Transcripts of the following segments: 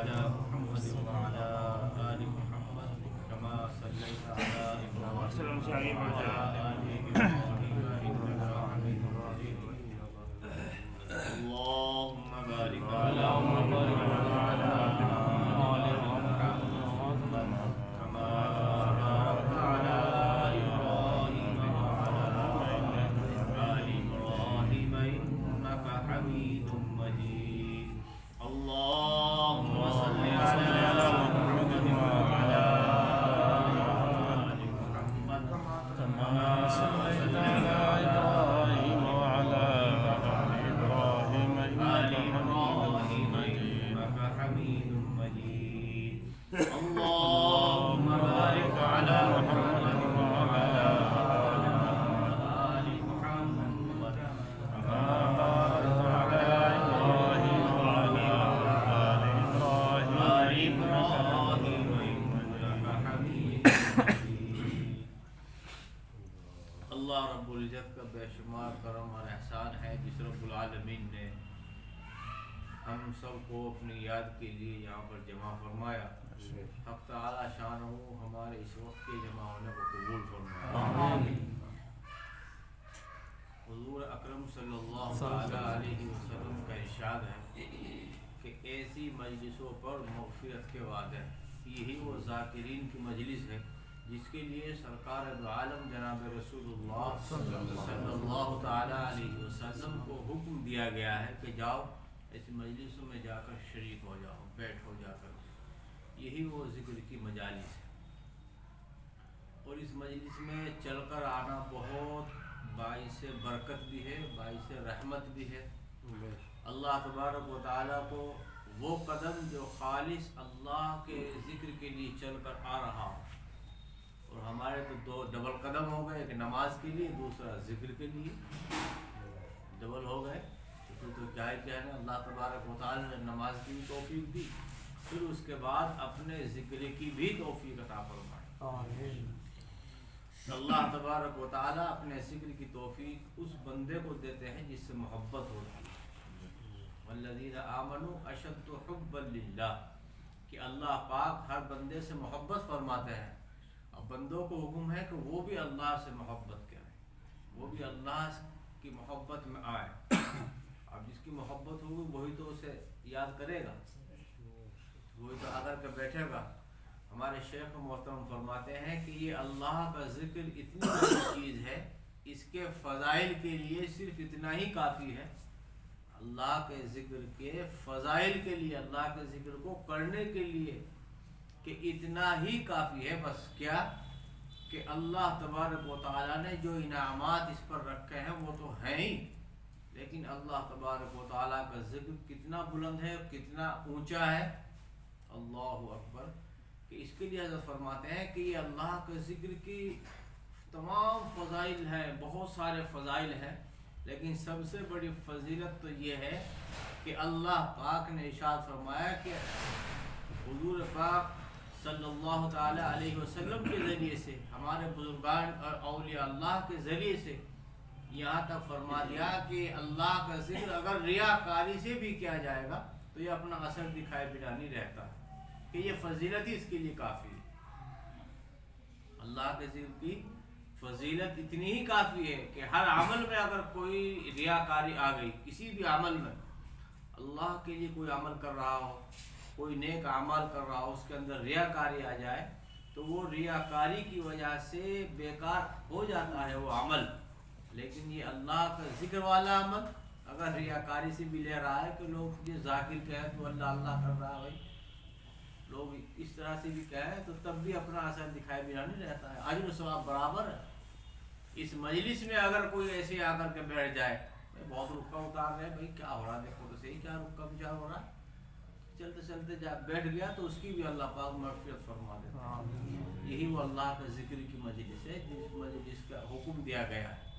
على محمد وعلى آل محمد كما صليت على إبراهيم وعلى آل إبراهيم إنك حميد مجيد اللهم بارك على محمد وعلى آل محمد كما باركت على إبراهيم وعلى آل إبراهيم إنك حميد مجيد اللهم صل على محمد وعلى آل محمد كما صليت على إبراهيم وعلى آل إبراهيم إنك حميد مجيد اللهم بارك على محمد وعلى آل محمد كما باركت على إبراهيم وعلى آل إبراهيم إنك حميد مجيد اللہ رب العزت کا بے شمار کرم اور احسان ہے جس رب العالمین نے ہم سب کو اپنی یاد کے لیے یہاں پر جمع فرمایا. حق تعالی شانہ ہمارے اس وقت کے جمع ہونے کو قبول فرمایا. حضور اکرم صلی اللہ علیہ وسلم کا ارشاد ہے کہ ایسی مجلسوں پر مغفرت کے وعدے. یہی وہ ذاکرین کی مجلس ہے جس کے لیے سرکار دو عالم جناب رسول اللہ صلی اللہ تعالی علیہ وسلم کو حکم دیا گیا ہے کہ جاؤ ایسی مجلسوں میں جا کر شریک ہو جاؤ, بیٹھو جا کر. یہی وہ ذکر کی مجالس ہے اور اس مجلس میں چل کر آنا بہت باعث برکت بھی ہے, باعث رحمت بھی ہے. اللہ تبارک و تعالیٰ کو وہ قدم جو خالص اللہ کے ذکر کے لیے چل کر آ رہا ہو, اور ہمارے تو دو ڈبل قدم ہو گئے, ایک نماز کے لیے دوسرا ذکر کے لیے, ڈبل ہو گئے. تو کیا ہے کہنا, اللہ تبارک و تعالیٰ نے نماز کی بھی توفیق دی, پھر اس کے بعد اپنے ذکر کی بھی توفیق عطا فرمائی. اللہ تبارک و تعالیٰ اپنے ذکر کی توفیق اس بندے کو دیتے ہیں جس سے محبت ہوتی ہے. والذین آمنوا اشد حبا للہ, کہ اللہ پاک ہر بندے سے محبت فرماتے ہیں. اب بندوں کو حکم ہے کہ وہ بھی اللہ سے محبت کریں, وہ بھی اللہ کی محبت میں آئے. اب جس کی محبت ہوگی وہی تو اسے یاد کرے گا, وہی تو اگر کے بیٹھے گا. ہمارے شیخ محترم فرماتے ہیں کہ یہ اللہ کا ذکر اتنی بڑی چیز ہے, اس کے فضائل کے لیے صرف اتنا ہی کافی ہے. اللہ کے ذکر کے فضائل کے لیے, اللہ کے ذکر کو کرنے کے لیے کہ اتنا ہی کافی ہے. بس کیا کہ اللہ تبارک و تعالیٰ نے جو انعامات اس پر رکھے ہیں وہ تو ہیں ہی, لیکن اللہ تبارک و تعالیٰ کا ذکر کتنا بلند ہے, کتنا اونچا ہے. اللہ اکبر. کہ اس کے لیے حضرت فرماتے ہیں کہ یہ اللہ کے ذکر کی تمام فضائل ہیں, بہت سارے فضائل ہیں, لیکن سب سے بڑی فضیلت تو یہ ہے کہ اللہ پاک نے ارشاد فرمایا کہ حضور پاک صلی اللہ تعالی علیہ وسلم کے ذریعے سے, ہمارے بزرگان اور اولیاء اللہ کے ذریعے سے یہاں تک فرما دیا کہ اللہ کا ذکر اگر ریاکاری سے بھی کیا جائے گا تو یہ اپنا اثر دکھائے بنا نہیں رہتا, کہ یہ فضیلت ہی اس کے لیے کافی ہے. اللہ کے ذکر کی فضیلت اتنی ہی کافی ہے کہ ہر عمل میں اگر کوئی ریاکاری آ گئی, کسی بھی عمل میں اللہ کے لیے کوئی عمل کر رہا ہو, کوئی نیک عمل کر رہا ہو, اس کے اندر ریاکاری آ جائے تو وہ ریاکاری کی وجہ سے بیکار ہو جاتا ہے وہ عمل. لیکن یہ اللہ کا ذکر والا عمل اگر ریاکاری سے بھی لے رہا ہے کہ لوگ یہ ذاکر کہیں تو اللہ اللہ کر رہا ہے, بھائی لوگ اس طرح سے بھی کہیں تو تب بھی اپنا اثر دکھائے بنا نہیں رہتا ہے, اجر و ثواب برابر ہے. اس مجلس میں اگر کوئی ایسے آ کر کے بیٹھ جائے, بہت رکا اتار رہے, بھائی کیا ہو رہا ہے دیکھو تو صحیح, کیا رکا بچار ہو رہا ہے, چلتے چلتے جا بیٹھ گیا تو اس کی بھی اللہ پاک مغفرت فرما دیتا ہے. یہی وہ اللہ کا ذکر کی مجلس ہے جس کا حکم دیا گیا ہے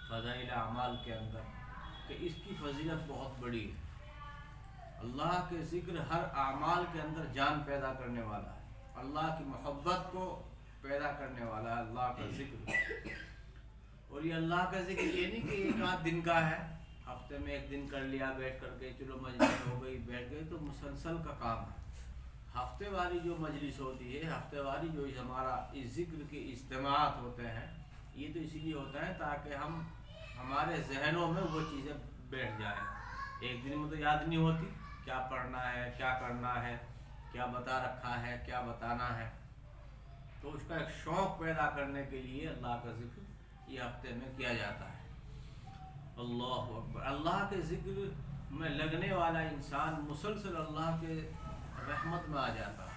فضائل اعمال کے اندر کہ اس کی فضیلت بہت بڑی ہے. اللہ کے ذکر ہر اعمال کے اندر جان پیدا کرنے والا ہے, اللہ کی محبت کو پیدا کرنے والا ہے اللہ کا ذکر. اور یہ اللہ کا ذکر یہ نہیں کہ ایک آدھ دن کا ہے, ہفتے میں ایک دن کر لیا بیٹھ کر کے، چلو مجلس ہو گئی بیٹھ گئی، تو مسلسل کا کام ہے۔ ہفتے والی جو مجلس ہوتی ہے، ہفتے والی جو ہمارا اس ذکر کے اجتماعات ہوتے ہیں، یہ تو اسی لیے ہوتا ہے تاکہ ہمارے ذہنوں میں وہ چیزیں بیٹھ جائیں۔ ایک دن میں تو یاد نہیں ہوتی کیا پڑھنا ہے، کیا کرنا ہے، کیا بتا رکھا ہے، کیا بتانا ہے، تو اس کا ایک شوق پیدا کرنے کے لیے اللہ کا ذکر یہ ہفتے میں کیا جاتا ہے۔ اللہ اکبر۔ اللہ کے ذکر میں لگنے والا انسان مسلسل اللہ کے رحمت میں آ جاتا ہے۔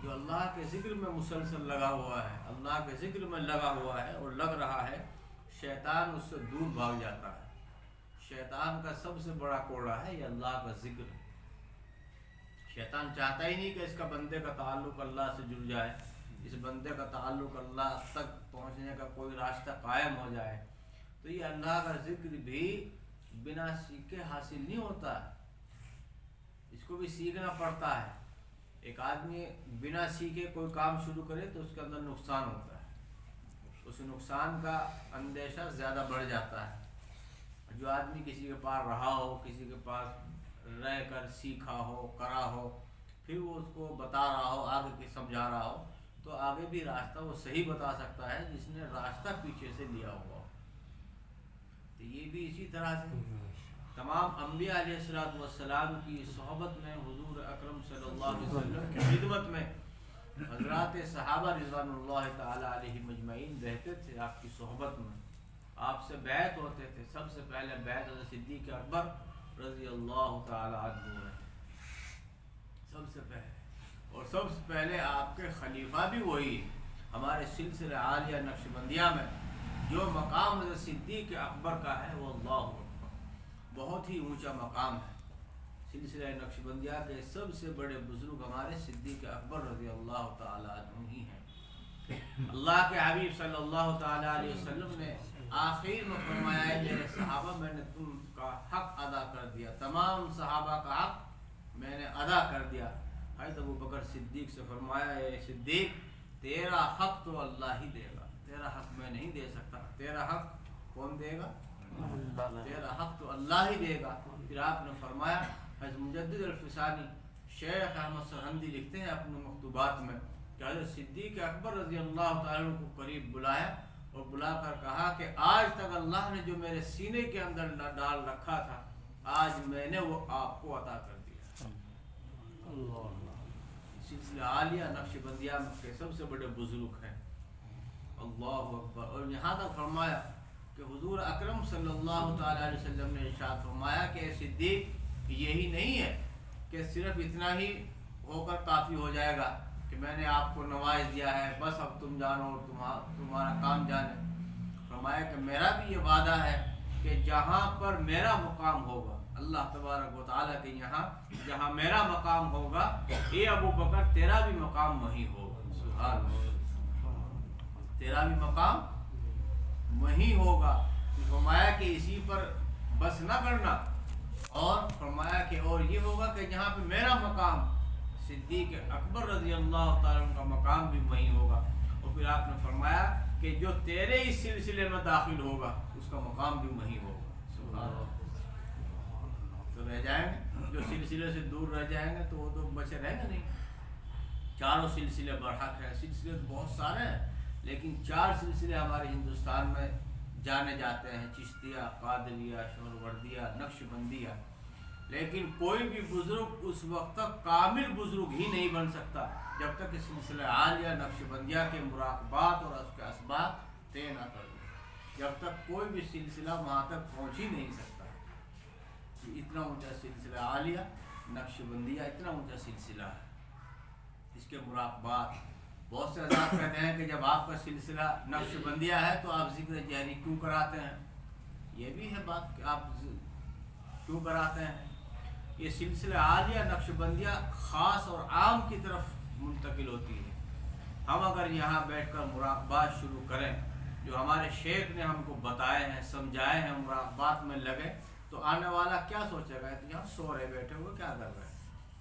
جو اللہ کے ذکر میں مسلسل لگا ہوا ہے، اللہ کے ذکر میں لگا ہوا ہے اور لگ رہا ہے، شیطان اس سے دور بھاگ جاتا ہے۔ شیطان کا سب سے بڑا کوڑا ہے یہ اللہ کا ذکر۔ شیطان چاہتا ہی نہیں کہ اس کا بندے کا تعلق اللہ سے جڑ جائے، اس بندے کا تعلق اللہ تک پہنچنے کا کوئی راستہ قائم ہو جائے۔ تو یہ اللہ کا ذکر بھی بنا سیکھے حاصل نہیں ہوتا ہے، اس کو بھی سیکھنا پڑتا ہے۔ ایک آدمی بنا سیکھے کوئی کام شروع کرے تو اس کے اندر نقصان ہوتا ہے، اس نقصان کا اندیشہ زیادہ بڑھ جاتا ہے۔ جو آدمی کسی کے پاس رہا ہو، کسی کے پاس رہ کر سیکھا ہو، کرا ہو، پھر وہ اس کو بتا رہا ہو، آگے کی سمجھا رہا ہو، تو آگے بھی راستہ وہ صحیح بتا سکتا ہے جس نے راستہ پیچھے سے لیا ہوا ہو۔ تو یہ بھی اسی طرح سے تمام انبیاء علیہ السلام کی صحبت میں، حضور اکرم صلی اللہ علیہ وسلم کی خدمت میں حضرات صحابہ رضوان اللہ تعالی علیہ مجمعین رہتے تھے آپ کی صحبت میں، آپ سے بیعت ہوتے تھے۔ سب سے پہلے بیعت حضرت صدیق اکبر رضی اللہ تعالی عنہ ہے، سب سے پہلے، اور سب سے پہلے آپ کے خلیفہ بھی وہی ہے۔ ہمارے سلسلہ عالیہ نقشبندیہ میں جو مقام حضرت صدیق اکبر کا ہے وہ اللہ اکبر، بہت ہی اونچا مقام ہے۔ سلسلہ نقشبندیہ کے سب سے بڑے بزرگ ہمارے صدیق اکبر رضی اللہ تعالی عنہ ہی ہیں۔ اللہ کے حبیب صلی اللہ تعالی علیہ وسلم نے آخر میں فرمایا ہے میرے صحابہ، میں نے تم کا حق ادا کر دیا، تمام صحابہ کا حق میں نے ادا کر دیا۔ حضرت ابوبکر صدیق سے فرمایا، اے صدیق تیرا حق تو اللہ ہی دے گا، تیرا حق میں نہیں دے سکتا، تیرا حق کون دے گا؟ تیرا حق تو اللہ ہی دے گا۔ پھر آپ نے فرمایا، حضرت مجدد الفسانی شیخ احمد سرہندی لکھتے ہیں اپنے مکتوبات میں کہ حضرت صدیق اکبر رضی اللہ تعالیٰ عنہ کو قریب بلایا اور بلا کر کہا کہ آج تک اللہ نے جو میرے سینے کے اندر ڈال رکھا تھا، آج میں نے وہ آپ کو عطا کر دیا۔ سلسلہ عالیہ نقشبندیہ کے سب سے بڑے بزرگ ہیں، اللہ اکبر۔ اور یہاں تک فرمایا کہ حضور اکرم صلی اللہ تعالی علیہ وسلم نے ارشاد فرمایا کہ اے صدیق یہی نہیں ہے کہ صرف اتنا ہی ہو کر کافی ہو جائے گا کہ میں نے آپ کو نواز دیا ہے، بس اب تم جانو اور تمہارا کام جانے۔ فرمایا کہ میرا بھی یہ وعدہ ہے کہ جہاں پر میرا مقام ہوگا، اللہ تبارک و تعالیٰ کے یہاں جہاں میرا مقام ہوگا، اے ابو بکر تیرا بھی مقام وہیں ہوگا۔ سبحان اللہ، تیرا بھی مقام وہیں ہوگا۔ فرمایا کہ اسی پر بس نہ کرنا، اور فرمایا کہ اور یہ ہوگا کہ جہاں پہ میرا مقام صدیق اکبر رضی اللہ تعالیٰ عنہ کا مقام بھی وہیں ہوگا۔ اور پھر آپ نے فرمایا کہ جو تیرے اس سلسلے میں داخل ہوگا اس کا مقام بھی وہیں ہوگا۔ سبحان اللہ۔ تو رہ جائیں گے جو سلسلے سے دور رہ جائیں گے تو وہ تو بچے رہیں گے نہیں۔ چاروں سلسلے برحق ہیں، سلسلے بہت سارے ہیں لیکن چار سلسلے ہمارے ہندوستان میں جانے جاتے ہیں، چشتیہ، قادریہ، سہروردیہ، نقشبندیہ۔ لیکن کوئی بھی بزرگ اس وقت تک کامل بزرگ ہی نہیں بن سکتا جب تک کہ سلسلہ عالیہ نقشبندیہ کے مراقبات اور اس کے اسباب طے نہ کر لے، جب تک کوئی بھی سلسلہ وہاں تک پہنچ ہی نہیں سکتا۔ اتنا اونچا سلسلہ عالیہ نقشبندیہ اتنا اونچا سلسلہ ہے، اس کے مراقبات۔ بہت سے حضرات کہتے ہیں کہ جب آپ کا سلسلہ نقشبندیہ ہے تو آپ ذکر جہری کیوں کراتے ہیں؟ یہ بھی ہے بات کہ آپ کیوں کراتے ہیں۔ یہ سلسلہ عالیہ نقشبندیہ خاص اور عام کی طرف منتقل ہوتی ہے۔ ہم اگر یہاں بیٹھ کر مراقبات شروع کریں جو ہمارے شیخ نے ہم کو بتائے ہیں، سمجھائے ہیں، مراقبات میں لگے تو آنے والا کیا سوچے گا؟ یہاں سو رہے بیٹھے ہوئے کیا کر رہے ہیں؟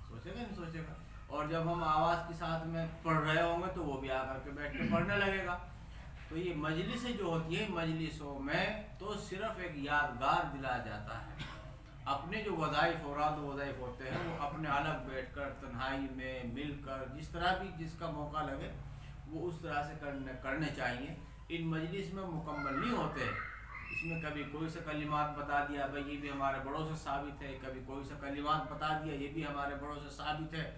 سوچے گا نہیں سوچے گا؟ اور جب ہم آواز کے ساتھ میں پڑھ رہے ہوں گے تو وہ بھی آ کر کے بیٹھ کے پڑھنے لگے گا۔ تو یہ مجلسیں جو ہوتی ہیں مجلسوں میں تو صرف ایک یادگار دلایا جاتا ہے. اپنے جو وظائف اوراد و وظائف ہوتے ہیں وہ اپنے الگ بیٹھ کر تنہائی میں مل کر جس طرح بھی جس کا موقع لگے وہ اس طرح سے کرنے چاہیے. ان مجلس میں مکمل نہیں ہوتے، اس میں کبھی کوئی سا کلمات بتا دیا بھائی یہ بھی ہمارے بڑوں سے ثابت ہے، کبھی کوئی سا کلمات بتا دیا یہ بھی ہمارے بڑوں سے ثابت ہے.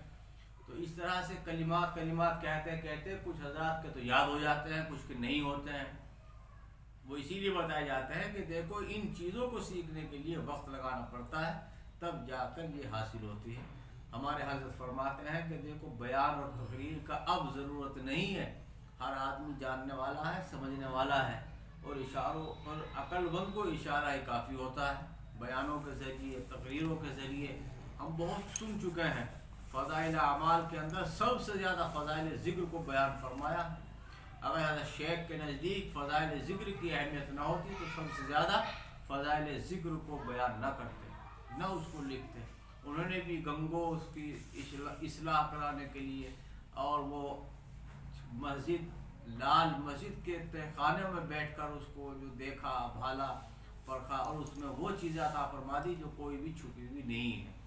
تو اس طرح سے کلمات کہتے کہتے کچھ حضرات کے تو یاد ہو جاتے ہیں، کچھ کے نہیں ہوتے ہیں. وہ اسی لیے بتایا جاتا ہے کہ دیکھو ان چیزوں کو سیکھنے کے لیے وقت لگانا پڑتا ہے تب جا کر یہ حاصل ہوتی ہے. ہمارے حضرت فرماتے ہیں کہ دیکھو بیان اور تقریر کا اب ضرورت نہیں ہے، ہر آدمی جاننے والا ہے، سمجھنے والا ہے، اور اشاروں اور عقل مند کو اشارہ ہی کافی ہوتا ہے. بیانوں کے ذریعے تقریروں کے ذریعے ہم بہت سن چکے ہیں. فضائل اعمال کے اندر سب سے زیادہ فضائل ذکر کو بیان فرمایا. اگر حضرت شیخ کے نزدیک فضائل ذکر کی اہمیت نہ ہوتی تو سب سے زیادہ فضائل ذکر کو بیان نہ کرتے، نہ اس کو لکھتے. انہوں نے بھی گنگو اس کی اصلاح کرانے کے لیے اور وہ مسجد لال مسجد کے تہخانے میں بیٹھ کر اس کو جو دیکھا بھالا پرکھا اور اس میں وہ چیزیں عطا فرما دی جو کوئی بھی چھپی ہوئی نہیں ہے.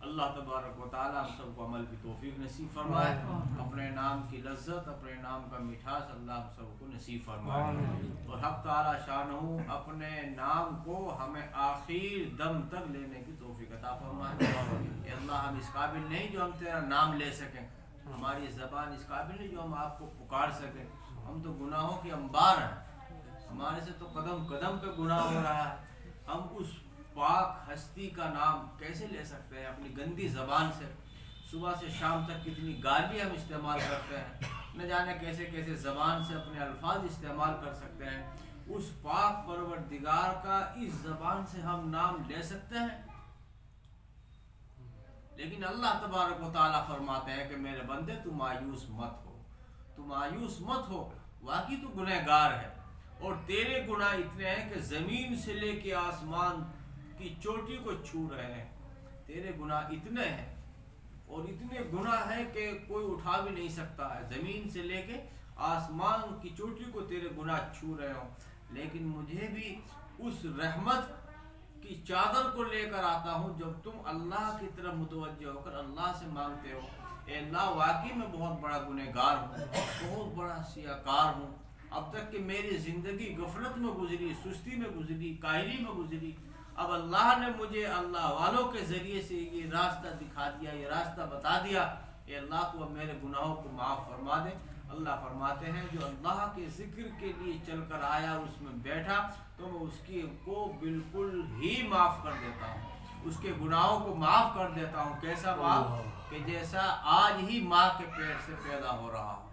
اللہ تبارک و تعالی ہم سب کو عمل کی توفیق نصیب فرمائے. اپنے نام کی لذت، اپنے نام کا مٹھاس اللہ ہم سب کو نصیب فرمائے. اور حق تعالی شانہ اپنے نام کو ہمیں آخر دم تک لینے کی توفیق عطا فرمائے. اے اللہ ہم اس قابل نہیں جو ہم تیرا نام لے سکیں، ہماری زبان اس قابل نہیں جو ہم آپ کو پکار سکیں. ہم تو گناہوں کے انبار ہیں، ہمارے سے تو قدم قدم پہ گناہ ہو رہا ہے. ہم اس پاک ہستی کا نام کیسے لے سکتے ہیں اپنی گندی زبان سے؟ صبح سے شام تک کتنی گالی ہم استعمال کرتے ہیں، نہ جانے کیسے کیسے زبان سے اپنے الفاظ استعمال کر سکتے ہیں. اس پاک پروردگار کا اس زبان سے ہم نام لے سکتے ہیں؟ لیکن اللہ تبارک و تعالیٰ فرماتے ہیں کہ میرے بندے تو مایوس مت ہو، تو مایوس مت ہو. واقعی تو گنہگار ہے اور تیرے گناہ اتنے ہیں کہ زمین سے لے کے آسمان کی چوٹی کو چھو رہے ہیں. تیرے گناہ اتنے ہیں اور اتنے گناہ ہیں کہ کوئی اٹھا بھی نہیں سکتا ہے. زمین سے لے کے آسمان کی چوٹی کو تیرے گناہ چھو رہے ہوں، لیکن مجھے بھی اس رحمت کی چادر کو لے کر آتا ہوں جب تم اللہ کی طرف متوجہ ہو کر اللہ سے مانگتے ہو. اے اللہ واقعی میں بہت بڑا گنہگار ہوں، بہت بڑا سیاکار ہوں. اب تک کہ میری زندگی غفلت میں گزری، سستی میں گزری، کاہلی میں گزری. اب اللہ نے مجھے اللہ والوں کے ذریعے سے یہ راستہ دکھا دیا، یہ راستہ بتا دیا. اے اللہ تو اب میرے گناہوں کو معاف فرما دے. اللہ فرماتے ہیں جو اللہ کے ذکر کے لیے چل کر آیا اس میں بیٹھا تو میں اس کی کو بالکل ہی معاف کر دیتا ہوں، اس کے گناہوں کو معاف کر دیتا ہوں. کیسا معاف کہ جیسا آج ہی ماں کے پیٹ سے پیدا ہو رہا ہو.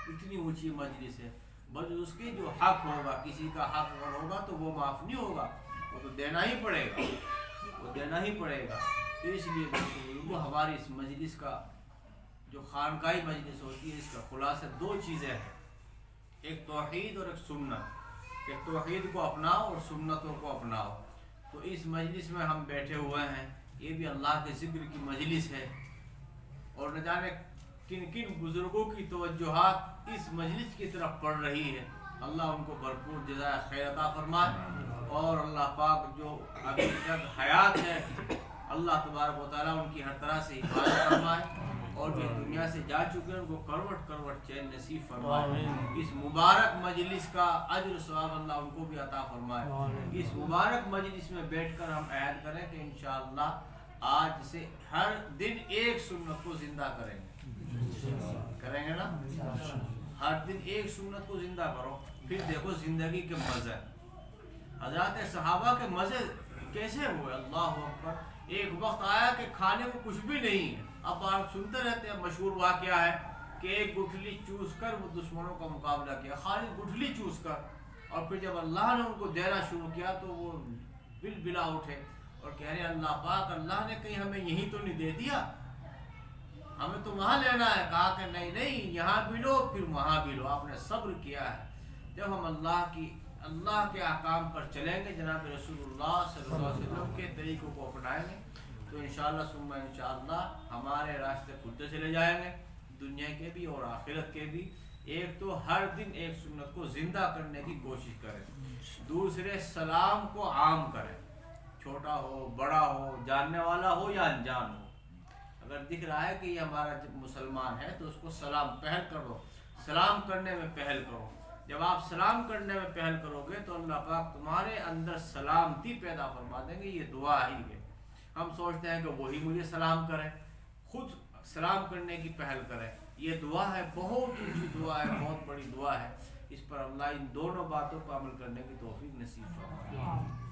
اتنی اونچی مجلس ہے. بس اس کے جو حق ہوگا، کسی کا حق اگر ہوگا تو وہ معاف نہیں ہوگا، وہ تو دینا ہی پڑے گا، وہ دینا ہی پڑے گا. تو اس لیے وہ ہماری اس مجلس کا جو خانقاہی مجلس ہوتی ہے اس کا خلاصہ دو چیزیں ہیں، ایک توحید اور ایک سنت. کہ توحید کو اپناؤ اور سنتوں کو اپناؤ. تو اس مجلس میں ہم بیٹھے ہوئے ہیں، یہ بھی اللہ کے ذکر کی مجلس ہے اور نہ جانے کن کن بزرگوں کی توجہات اس مجلس کی طرف پڑ رہی ہے. اللہ ان کو بھرپور جزائے خیر عطا فرمائے اور اللہ پاک جو ابھی تک حیات ہے اللہ تبارک و تعالیٰ ان کی ہر طرح سے حفاظت فرمائے اور جو دنیا سے جا چکے ہیں ان کو کروٹ کروٹ چین نصیب فرمائے. اس مبارک مجلس کا اجر ثواب اللہ ان کو بھی عطا فرمائے. اس مبارک مجلس میں بیٹھ کر ہم عہد کریں کہ انشاءاللہ آج سے ہر دن ایک سنت کو زندہ کریں گے. کریں گے نا؟ ہر دن ایک سنت کو زندہ کرو، پھر دیکھو زندگی کے مزے. حضرات صحابہ کے مزے کیسے ہوئے؟ اللہ اکبر. ایک وقت آیا کہ کھانے کو کچھ بھی نہیں ہے. اب آپ سنتے رہتے ہیں، مشہور واقعہ ہے کہ ایک گٹھلی چوس کر وہ دشمنوں کا مقابلہ کیا، خالی گٹھلی چوس کر، اور پھر جب اللہ نے ان کو دینا شروع کیا تو وہ بل بلا اٹھے اور کہہ رہے اللہ پاک، اللہ نے کہیں ہمیں یہی تو نہیں دے دیا، ہمیں تو وہاں لینا ہے. کہا کہ نہیں نہیں، یہاں بھی لو پھر وہاں بھی لو. آپ نے صبر کیا ہے. جب ہم اللہ کے احکام پر چلیں گے، جناب رسول اللہ صلی اللہ علیہ وسلم کے طریقوں کو اپنائیں گے تو انشاءاللہ ثم انشاءاللہ ہمارے راستے کھلتے چلے جائیں گے، دنیا کے بھی اور آخرت کے بھی. ایک تو ہر دن ایک سنت کو زندہ کرنے کی کوشش کریں، دوسرے سلام کو عام کریں، چھوٹا ہو بڑا ہو جاننے والا ہو یا انجان ہو، اگر دکھ رہا ہے کہ یہ ہمارا مسلمان ہے تو اس کو سلام پہل کرو، سلام کرنے میں پہل کرو۔ جب آپ سلام کرنے میں پہل کرو گے تو اللہ پاک تمہارے اندر سلامتی پیدا فرما دیں گے۔ یہ دعا ہی ہے، ہم سوچتے ہیں کہ وہی مجھے سلام کرے، خود سلام کرنے کی پہل کرے۔ یہ دعا ہے، بہت اونچی دعا ہے، بہت بڑی دعا ہے، اس پر اللہ ان دونوں باتوں کو عمل کرنے کی توفیق نصیب فرمائے۔